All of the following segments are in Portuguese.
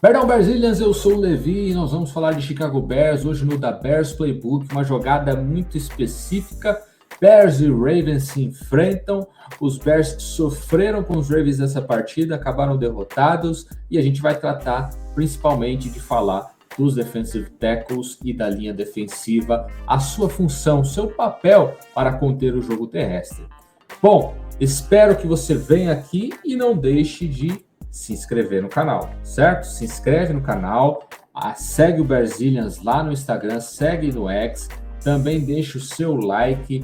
Perdão, Brazilians, eu sou o Levi e nós vamos falar de Chicago Bears, hoje no da Bears Playbook, uma jogada muito específica. Bears e Ravens se enfrentam, os Bears sofreram com os Ravens nessa partida, acabaram derrotados e a gente vai tratar principalmente de falar dos defensive tackles e da linha defensiva, a sua função, seu papel para conter o jogo terrestre. Bom, espero que você venha aqui e não deixe de se inscrever no canal, certo? Se inscreve no canal, segue o Brazilians lá no Instagram, segue no X, também deixa o seu like,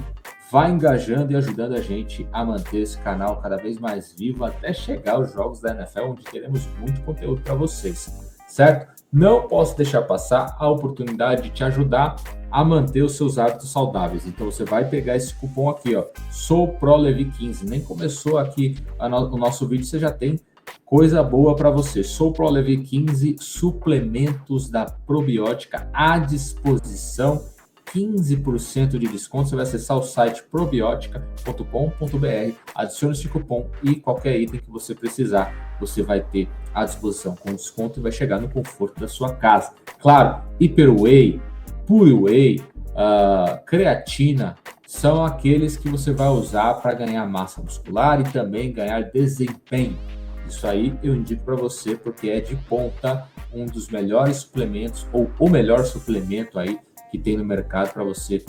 vai engajando e ajudando a gente a manter esse canal cada vez mais vivo até chegar aos jogos da NFL, onde teremos muito conteúdo para vocês, certo? Não posso deixar passar a oportunidade de te ajudar a manter os seus hábitos saudáveis. Então você vai pegar esse cupom aqui, ó, SouProLevi15. Nem começou aqui o nosso vídeo, você já tem coisa boa para você. SouProLevi15, suplementos da probiótica à disposição. 15% de desconto. Você vai acessar o site probiotica.com.br, adicione esse cupom e qualquer item que você precisar, você vai ter à disposição com desconto e vai chegar no conforto da sua casa. Claro, Hyper Whey, Pure Whey, creatina, são aqueles que você vai usar para ganhar massa muscular e também ganhar desempenho. Isso aí eu indico para você porque é de ponta, um dos melhores suplementos ou o melhor suplemento aí que tem no mercado para você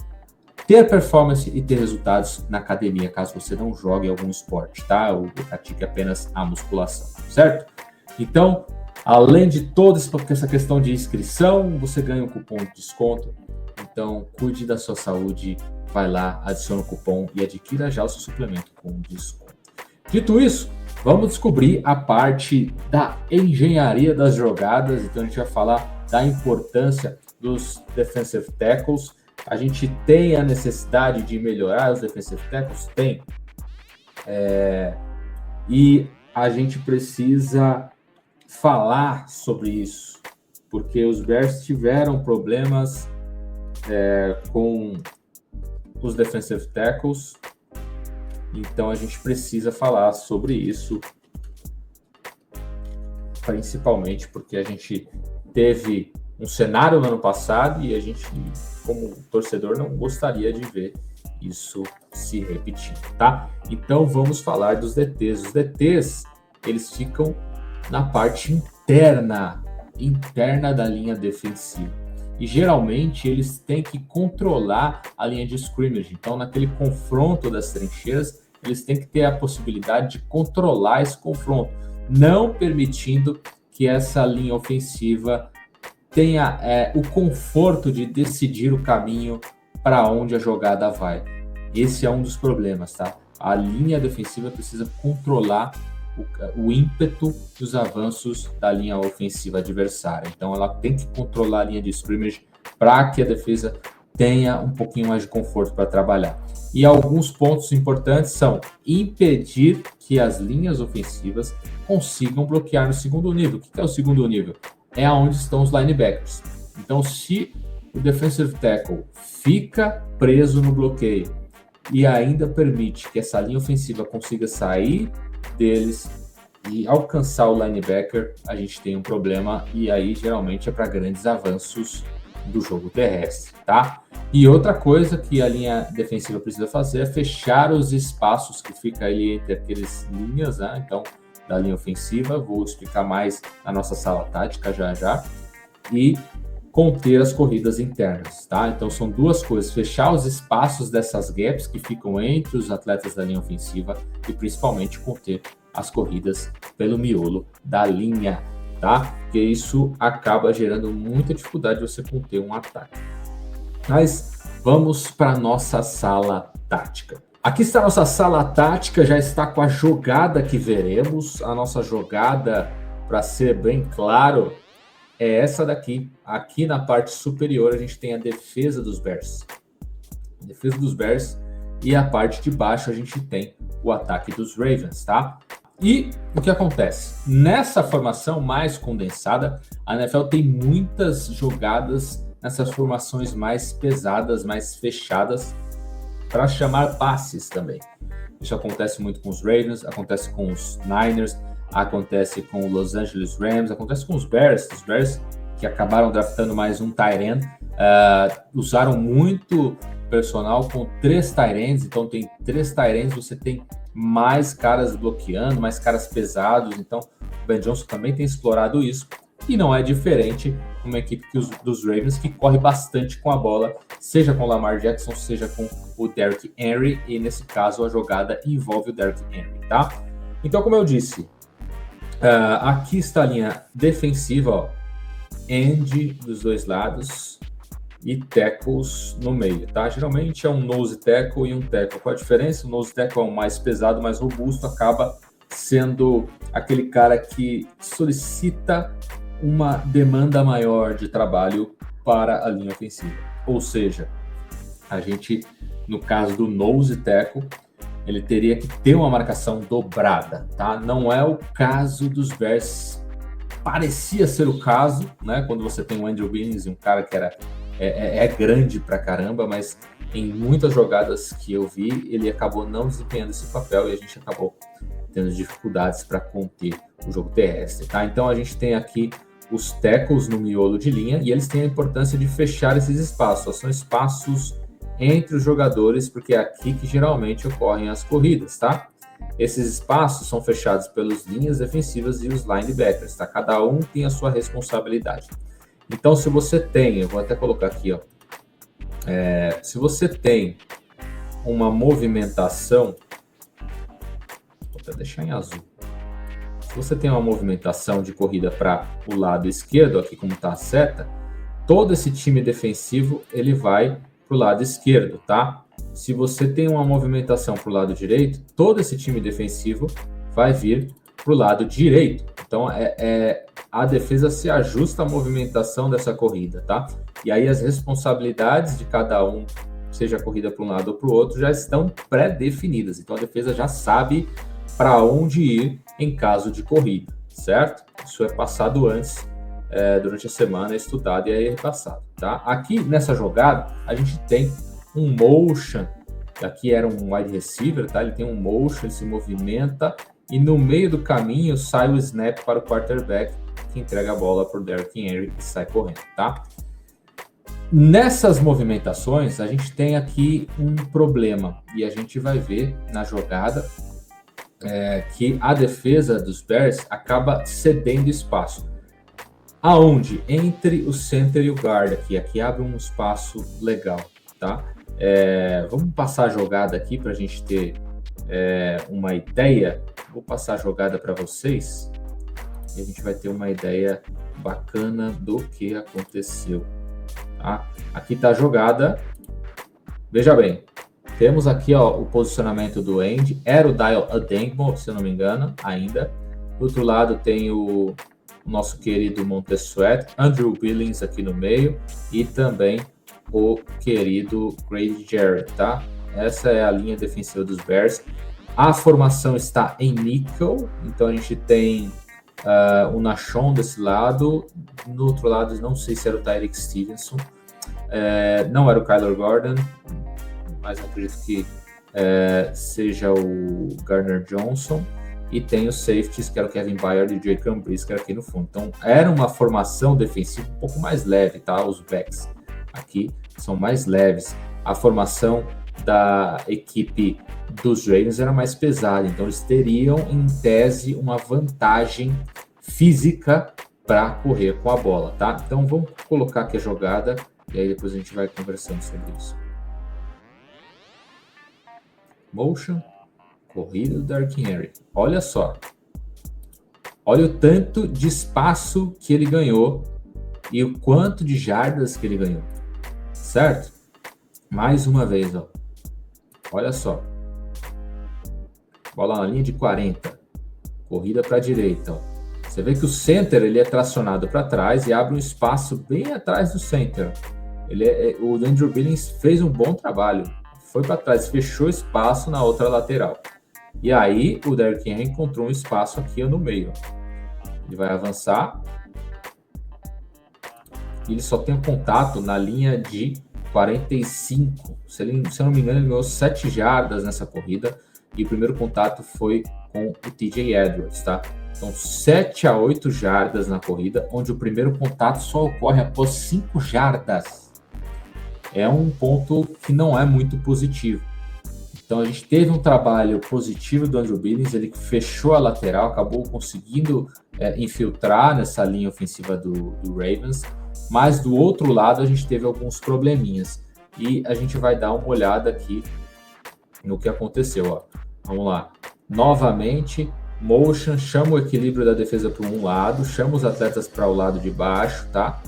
ter performance e ter resultados na academia, caso você não jogue algum esporte, tá? Ou pratique apenas a musculação, certo? Então, além de toda essa questão de inscrição, você ganha um cupom de desconto. Então, cuide da sua saúde, vai lá, adiciona o cupom e adquira já o seu suplemento com desconto. Dito isso, vamos descobrir a parte da engenharia das jogadas. Então, a gente vai falar da importância dos defensive tackles. A gente tem a necessidade de melhorar os defensive tackles? Tem. E a gente precisa falar sobre isso, porque os Bears tiveram problemas com os defensive tackles, então a gente precisa falar sobre isso, principalmente porque a gente teve um cenário no ano passado e a gente, como torcedor, não gostaria de ver isso se repetindo, tá? Então vamos falar dos DTs. Os DTs, eles ficam na parte interna da linha defensiva. E geralmente eles têm que controlar a linha de scrimmage. Então, naquele confronto das trincheiras, eles têm que ter a possibilidade de controlar esse confronto, não permitindo que essa linha ofensiva tenha o conforto de decidir o caminho para onde a jogada vai. Esse é um dos problemas, tá? A linha defensiva precisa controlar o ímpeto dos avanços da linha ofensiva adversária. Então, ela tem que controlar a linha de scrimmage para que a defesa tenha um pouquinho mais de conforto para trabalhar. E alguns pontos importantes são impedir que as linhas ofensivas consigam bloquear no segundo nível. O que é o segundo nível? É onde estão os linebackers. Então, se o defensive tackle fica preso no bloqueio e ainda permite que essa linha ofensiva consiga sair deles e alcançar o linebacker, a gente tem um problema, e aí geralmente é para grandes avanços do jogo terrestre, tá? E outra coisa que a linha defensiva precisa fazer é fechar os espaços que fica ali entre aqueles linhas, né? Então, da linha ofensiva, vou explicar mais na nossa sala tática já, e conter as corridas internas, tá? Então são duas coisas, fechar os espaços dessas gaps que ficam entre os atletas da linha ofensiva e principalmente conter as corridas pelo miolo da linha, tá? Porque isso acaba gerando muita dificuldade de você conter um ataque. Mas vamos para a nossa sala tática. Aqui está a nossa sala tática, já está com a jogada que veremos. A nossa jogada, para ser bem claro, é essa daqui. Aqui na parte superior a gente tem a defesa dos Bears. A defesa dos Bears, e a parte de baixo a gente tem o ataque dos Ravens, tá? E o que acontece? Nessa formação mais condensada, a NFL tem muitas jogadas nessas formações mais pesadas, mais fechadas, para chamar passes também. Isso acontece muito com os Ravens, acontece com os Niners, acontece com o Los Angeles Rams, acontece com os Bears que acabaram draftando mais um tight end, usaram muito personal com 3 tight ends, então tem 3 tight ends, você tem mais caras bloqueando, mais caras pesados, então o Ben Johnson também tem explorado isso, e não é diferente uma equipe dos Ravens que corre bastante com a bola, seja com o Lamar Jackson, seja com o Derrick Henry, e nesse caso a jogada envolve o Derrick Henry, tá? Então, como eu disse, aqui está a linha defensiva, ó, end dos dois lados e tackles no meio, tá? Geralmente é um nose tackle e um tackle. Qual a diferença? O nose tackle é o mais pesado, mais robusto, acaba sendo aquele cara que solicita uma demanda maior de trabalho para a linha ofensiva. Ou seja, a gente, no caso do nose tackle, ele teria que ter uma marcação dobrada, tá? Não é o caso dos Bears. Parecia ser o caso, né? Quando você tem o Andrew Billings, um cara que é grande pra caramba, mas em muitas jogadas que eu vi, ele acabou não desempenhando esse papel e a gente acabou tendo dificuldades para conter o jogo terrestre, tá? Então a gente tem aqui os tackles no miolo de linha e eles têm a importância de fechar esses espaços. São espaços entre os jogadores, porque é aqui que geralmente ocorrem as corridas, tá? Esses espaços são fechados pelas linhas defensivas e os linebackers, tá? Cada um tem a sua responsabilidade. Então, se você tem, eu vou até colocar aqui, ó, se você tem uma movimentação, vou até deixar em azul. Se você tem uma movimentação de corrida para o lado esquerdo, aqui como está a seta, todo esse time defensivo ele vai para o lado esquerdo, tá? Se você tem uma movimentação para o lado direito, todo esse time defensivo vai vir para o lado direito. Então, a defesa se ajusta à movimentação dessa corrida, tá? E aí as responsabilidades de cada um, seja a corrida para um lado ou para o outro, já estão pré-definidas. Então, a defesa já sabe para onde ir em caso de corrida, certo? Isso é passado antes, durante a semana, é estudado e aí é repassado, tá? Aqui, nessa jogada, a gente tem um motion, que aqui era um wide receiver, tá? Ele tem um motion, ele se movimenta e no meio do caminho sai o snap para o quarterback, que entrega a bola para o Derrick Henry e sai correndo, tá? Nessas movimentações, a gente tem aqui um problema e a gente vai ver na jogada que a defesa dos Bears acaba cedendo espaço. Aonde? Entre o center e o guard aqui abre um espaço legal, tá? Vamos passar a jogada aqui para a gente ter uma ideia. Vou passar a jogada para vocês e a gente vai ter uma ideia bacana do que aconteceu, tá? Aqui está a jogada. Veja bem, temos aqui, ó, o posicionamento do end. Era o Dial Adengbo, se eu não me engano, ainda. Do outro lado tem o nosso querido Montez Sweat, Andrew Billings aqui no meio e também o querido Grady Jarrett, tá? Essa é a linha defensiva dos Bears. A formação está em nickel, então a gente tem o Nashon desse lado. No outro lado, não sei se era o Tyreek Stevenson, não era o Kyler Gordon, mas acredito que seja o Gardner Johnson. E tem os safeties, que era o Kevin Byard e o Jacob Brisker aqui no fundo. Então, era uma formação defensiva um pouco mais leve, tá? Os backs aqui são mais leves. A formação da equipe dos Ravens era mais pesada. Então, eles teriam, em tese, uma vantagem física para correr com a bola, tá? Então, vamos colocar aqui a jogada e aí depois a gente vai conversando sobre isso. Motion. Corrida do Derrick Henry. Olha só. Olha o tanto de espaço que ele ganhou e o quanto de jardas que ele ganhou. Certo? Mais uma vez, ó. Olha só. Bola na linha de 40. Corrida para a direita, ó. Você vê que o center ele é tracionado para trás e abre um espaço bem atrás do center. O Andrew Billings fez um bom trabalho. Foi para trás, fechou espaço na outra lateral. E aí, o Derrick Henry encontrou um espaço aqui no meio. Ele vai avançar. E ele só tem um contato na linha de 45. Se eu não me engano, ele ganhou 7 jardas nessa corrida. E o primeiro contato foi com o TJ Edwards, tá? Então, 7 a 8 jardas na corrida, onde o primeiro contato só ocorre após 5 jardas. É um ponto que não é muito positivo. Então, a gente teve um trabalho positivo do Andrew Billings, ele fechou a lateral, acabou conseguindo infiltrar nessa linha ofensiva do Ravens, mas do outro lado a gente teve alguns probleminhas. E a gente vai dar uma olhada aqui no que aconteceu. Ó. Vamos lá. Novamente, motion, chama o equilíbrio da defesa para um lado, chama os atletas para o lado de baixo, tá?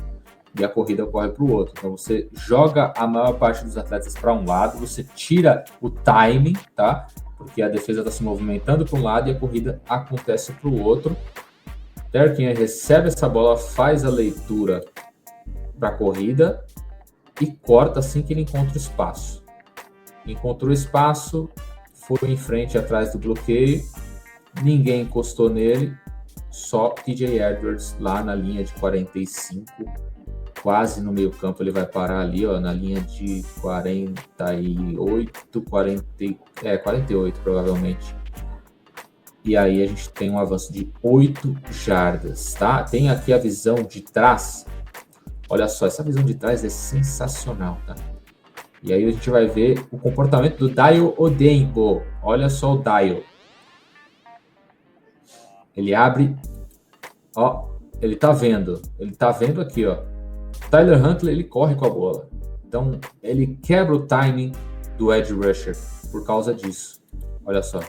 E a corrida corre para o outro. Então, você joga a maior parte dos atletas para um lado, você tira o timing, tá? Porque a defesa está se movimentando para um lado e a corrida acontece para o outro. Derrick Henry recebe essa bola, faz a leitura para a corrida e corta assim que ele encontra o espaço. Encontrou espaço, foi em frente atrás do bloqueio, ninguém encostou nele, só TJ Edwards lá na linha de 45, quase no meio campo, ele vai parar ali, ó, na linha de 48 provavelmente. E aí a gente tem um avanço de 8 jardas, tá? Tem aqui a visão de trás. Olha só, essa visão de trás é sensacional, tá? E aí a gente vai ver o comportamento do Dayo Odeyingbo. Olha só o Dayo. Ele abre, ó, ele tá vendo aqui, ó. Tyler Huntley, ele corre com a bola. Então, ele quebra o timing do edge rusher por causa disso. Olha só.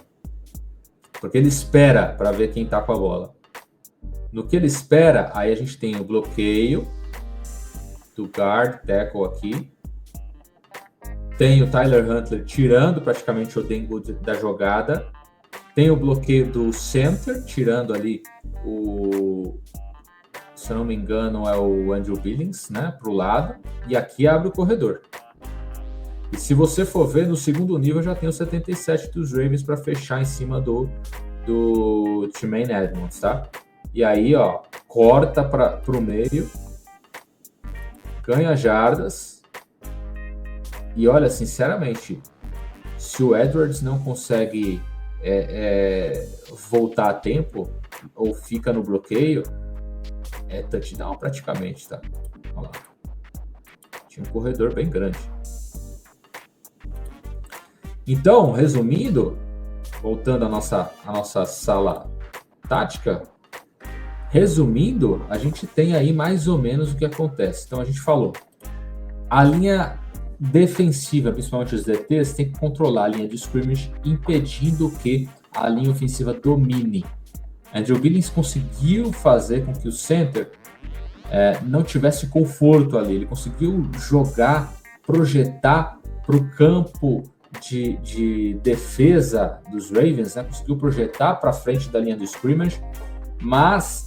Porque ele espera para ver quem tá com a bola. No que ele espera, aí a gente tem o bloqueio do guard, tackle aqui. Tem o Tyler Huntley tirando praticamente o Odeyingbo da jogada. Tem o bloqueio do center, tirando ali o... Se eu não me engano, é o Andrew Billings, né, para o lado, e aqui abre o corredor. E se você for ver, no segundo nível já tem o 77 dos Ravens para fechar em cima do Tremaine Edmunds, tá? E aí, ó, corta para o meio, ganha jardas, e olha, sinceramente, se o Edwards não consegue voltar a tempo, ou fica no bloqueio, é touchdown praticamente, tá? Olha lá. Tinha um corredor bem grande. Então, resumindo, voltando à nossa sala tática, resumindo, a gente tem aí mais ou menos o que acontece. Então, a gente falou, a linha defensiva, principalmente os DTs, tem que controlar a linha de scrimmage, impedindo que a linha ofensiva domine. Andrew Billings conseguiu fazer com que o center não tivesse conforto ali. Ele conseguiu jogar, projetar para o campo de defesa dos Ravens, né? Conseguiu projetar para frente da linha do scrimmage, mas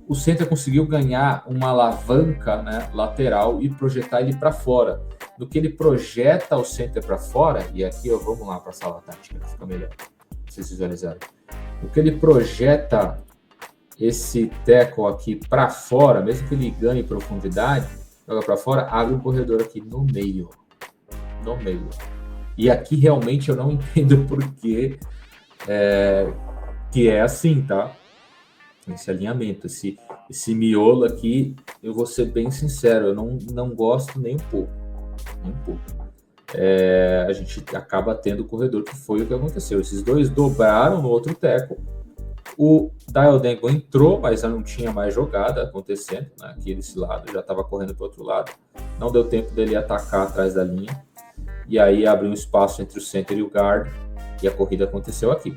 o center conseguiu ganhar uma alavanca, né, lateral e projetar ele para fora. No que ele projeta o center para fora, e aqui vamos lá para a sala tática, que fica melhor, pra vocês visualizarem. O que ele projeta esse tackle aqui para fora, mesmo que ele ganhe profundidade, joga para fora, abre um corredor aqui no meio. No meio. E aqui realmente eu não entendo por que é assim, tá? Esse alinhamento, esse miolo aqui, eu vou ser bem sincero, eu não gosto nem um pouco. Nem um pouco. A gente acaba tendo o corredor, que foi o que aconteceu. Esses dois dobraram no outro tackle. O Dayo Odeyingbo entrou, mas já não tinha mais jogada acontecendo, né? Aqui desse lado, já estava correndo para o outro lado. Não deu tempo dele atacar atrás da linha. E aí abriu um espaço entre o center e o guard. E a corrida aconteceu aqui.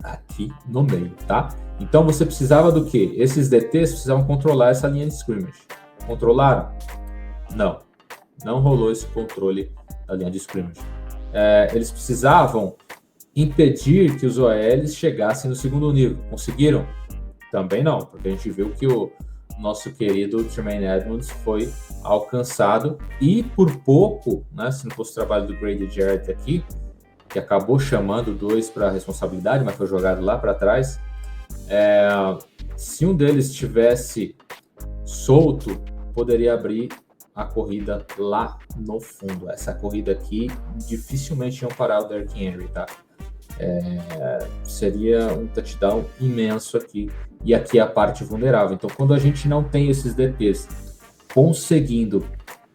Aqui no meio, tá? Então você precisava do quê? Esses DTs precisavam controlar essa linha de scrimmage. Controlaram? Não. Não rolou esse controle da linha de scrimmage. Eles precisavam impedir que os OLs chegassem no segundo nível. Conseguiram? Também não, porque a gente viu que o nosso querido Tremaine Edmunds foi alcançado e por pouco, né, se não fosse o trabalho do Grady Jarrett aqui, que acabou chamando dois para a responsabilidade, mas foi jogado lá para trás, se um deles tivesse solto, poderia abrir a corrida lá no fundo. Essa corrida aqui dificilmente iam parar o Derrick Henry, tá? seria um touchdown imenso aqui. E aqui é a parte vulnerável. Então, quando a gente não tem esses DTs conseguindo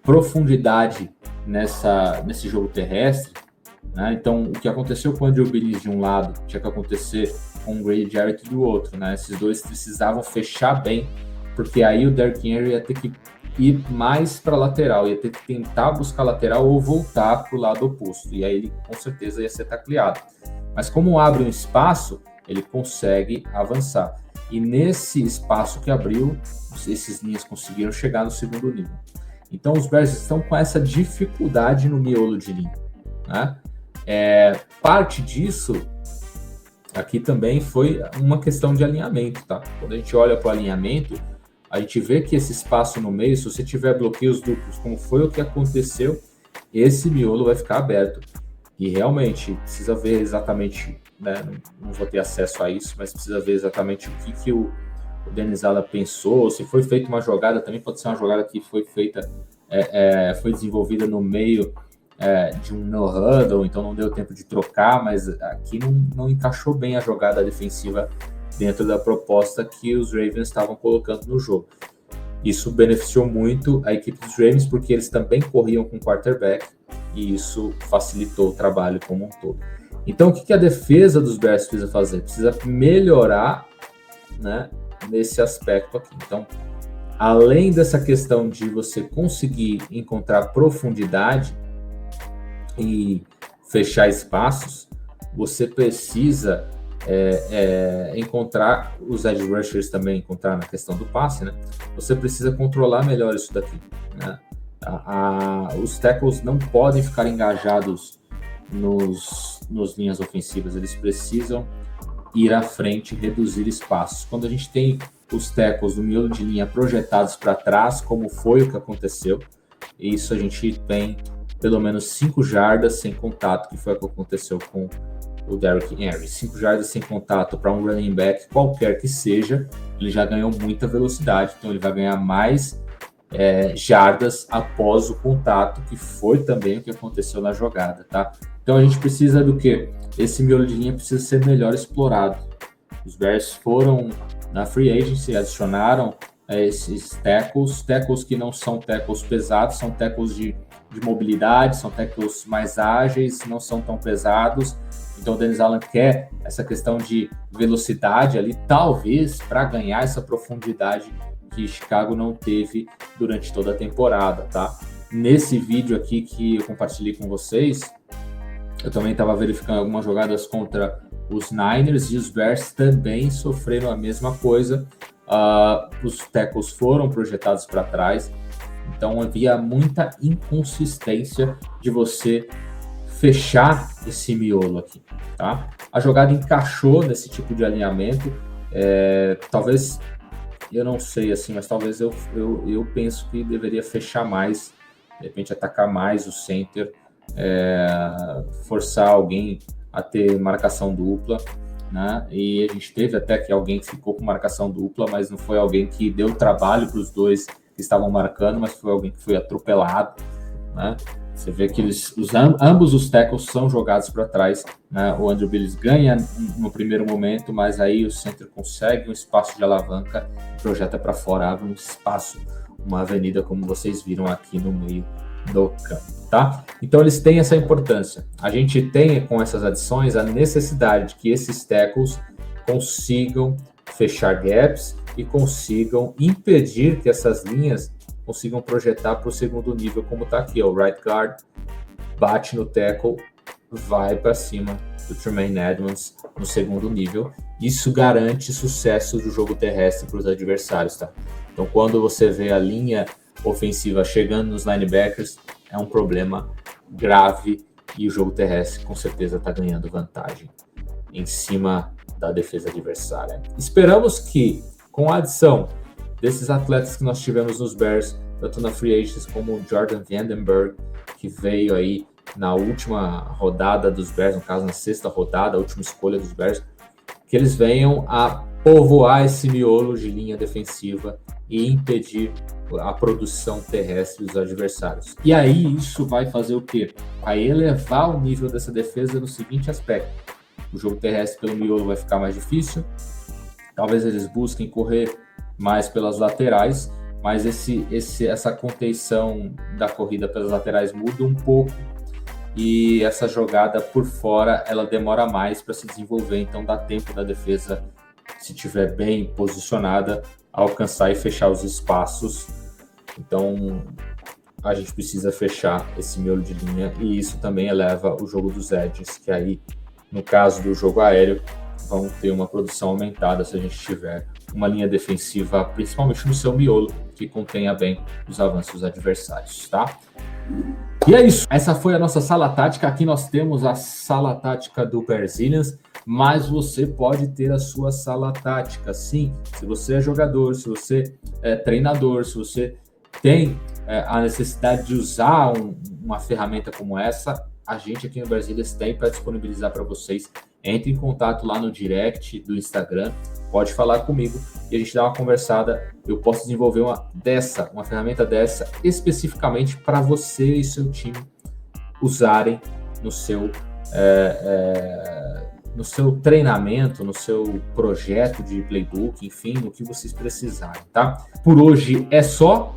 profundidade nesse jogo terrestre, né? Então, o que aconteceu com o Andrew Billings de um lado tinha que acontecer com o Grady Jarrett do outro, né? Esses dois precisavam fechar bem, porque aí o Derrick Henry ia ter que ir mais para a lateral, ia ter que tentar buscar lateral ou voltar para o lado oposto, e aí ele com certeza ia ser tacleado. Mas como abre um espaço, ele consegue avançar. E nesse espaço que abriu, esses linhas conseguiram chegar no segundo nível. Então os Bears estão com essa dificuldade no miolo de linha, né? Parte disso aqui também foi uma questão de alinhamento, tá? Quando a gente olha para o alinhamento, a gente vê que esse espaço no meio, se você tiver bloqueios duplos, como foi o que aconteceu, esse miolo vai ficar aberto. E realmente precisa ver exatamente, né? Não vou ter acesso a isso, mas precisa ver exatamente o que o Dennis Allen pensou, se foi feita uma jogada, também pode ser uma jogada que foi feita, foi desenvolvida no meio de um no-huddle, então não deu tempo de trocar, mas aqui não encaixou bem a jogada defensiva dentro da proposta que os Ravens estavam colocando no jogo. Isso beneficiou muito a equipe dos Ravens, porque eles também corriam com o quarterback, e isso facilitou o trabalho como um todo. Então, o que a defesa dos Bears precisa fazer? Precisa melhorar, né, nesse aspecto aqui. Então, além dessa questão de você conseguir encontrar profundidade e fechar espaços, você precisa encontrar os edge rushers também, encontrar na questão do passe, né? Você precisa controlar melhor isso daqui, né? Os tackles não podem ficar engajados nos linhas ofensivas, eles precisam ir à frente e reduzir espaços. Quando a gente tem os tackles do miolo de linha projetados para trás, como foi o que aconteceu, isso a gente tem pelo menos 5 jardas sem contato, que foi o que aconteceu com o Derrick Henry. 5 jardas sem contato para um running back, qualquer que seja, ele já ganhou muita velocidade, então ele vai ganhar mais jardas após o contato, que foi também o que aconteceu na jogada, tá? Então a gente precisa do quê? Esse miolo de linha precisa ser melhor explorado. Os Bears foram na free agency, adicionaram esses tackles que não são tackles pesados, são tackles de mobilidade, são tackles mais ágeis, não são tão pesados. Então o Dennis Allen quer essa questão de velocidade ali, talvez para ganhar essa profundidade que Chicago não teve durante toda a temporada, tá? Nesse vídeo aqui que eu compartilhei com vocês, eu também estava verificando algumas jogadas contra os Niners e os Bears também sofreram a mesma coisa. Os tackles foram projetados para trás, então havia muita inconsistência de você fechar esse miolo aqui, tá? A jogada encaixou nesse tipo de alinhamento, talvez, eu não sei assim, mas talvez eu penso que deveria fechar mais, de repente atacar mais o center, forçar alguém a ter marcação dupla, né? E a gente teve até que alguém que ficou com marcação dupla, mas não foi alguém que deu trabalho para os dois que estavam marcando, mas foi alguém que foi atropelado, né? Você vê que ambos os tackles são jogados para trás, né? O Andrew Billings ganha no primeiro momento, mas aí o center consegue um espaço de alavanca e projeta para fora, abre um espaço, uma avenida, como vocês viram aqui no meio do campo, tá? Então eles têm essa importância. A gente tem com essas adições a necessidade de que esses tackles consigam fechar gaps e consigam impedir que essas linhas consigam projetar para o segundo nível, como está aqui, ó, o right guard bate no tackle, vai para cima do Tremaine Edmunds no segundo nível. Isso garante sucesso do jogo terrestre para os adversários, tá? Então, quando você vê a linha ofensiva chegando nos linebackers, é um problema grave e o jogo terrestre com certeza está ganhando vantagem em cima da defesa adversária. Esperamos que, com a adição desses atletas que nós tivemos nos Bears, tanto na free agents como o Jordan Vandenberg, que veio aí na última rodada dos Bears, no caso na 6ª rodada, a última escolha dos Bears, que eles venham a povoar esse miolo de linha defensiva e impedir a produção terrestre dos adversários. E aí isso vai fazer o quê? Vai elevar o nível dessa defesa no seguinte aspecto: o jogo terrestre pelo miolo vai ficar mais difícil. Talvez eles busquem correr mais pelas laterais, mas essa contenção da corrida pelas laterais muda um pouco e essa jogada por fora ela demora mais para se desenvolver, então dá tempo da defesa, se estiver bem posicionada, alcançar e fechar os espaços. Então a gente precisa fechar esse miolo de linha e isso também eleva o jogo dos edges, que aí no caso do jogo aéreo vão ter uma produção aumentada se a gente tiver uma linha defensiva, principalmente no seu miolo, que contenha bem os avanços adversários, tá? E é isso, essa foi a nossa sala tática. Aqui nós temos a sala tática do Brazilians, mas você pode ter a sua sala tática, sim. Se você é jogador, se você é treinador, se você tem a necessidade de usar uma ferramenta como essa, a gente aqui no Brazilians tem para disponibilizar para vocês. Entre em contato lá no direct do Instagram, pode falar comigo e a gente dá uma conversada. Eu posso desenvolver uma ferramenta dessa especificamente para você e seu time usarem no seu treinamento, no seu projeto de playbook, enfim, no que vocês precisarem, tá? Por hoje é só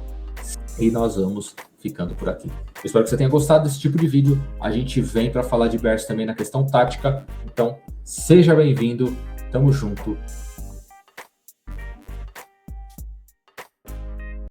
e nós vamos ficando por aqui. Eu espero que você tenha gostado desse tipo de vídeo. A gente vem para falar de Bears também na questão tática. Então, seja bem-vindo. Tamo junto.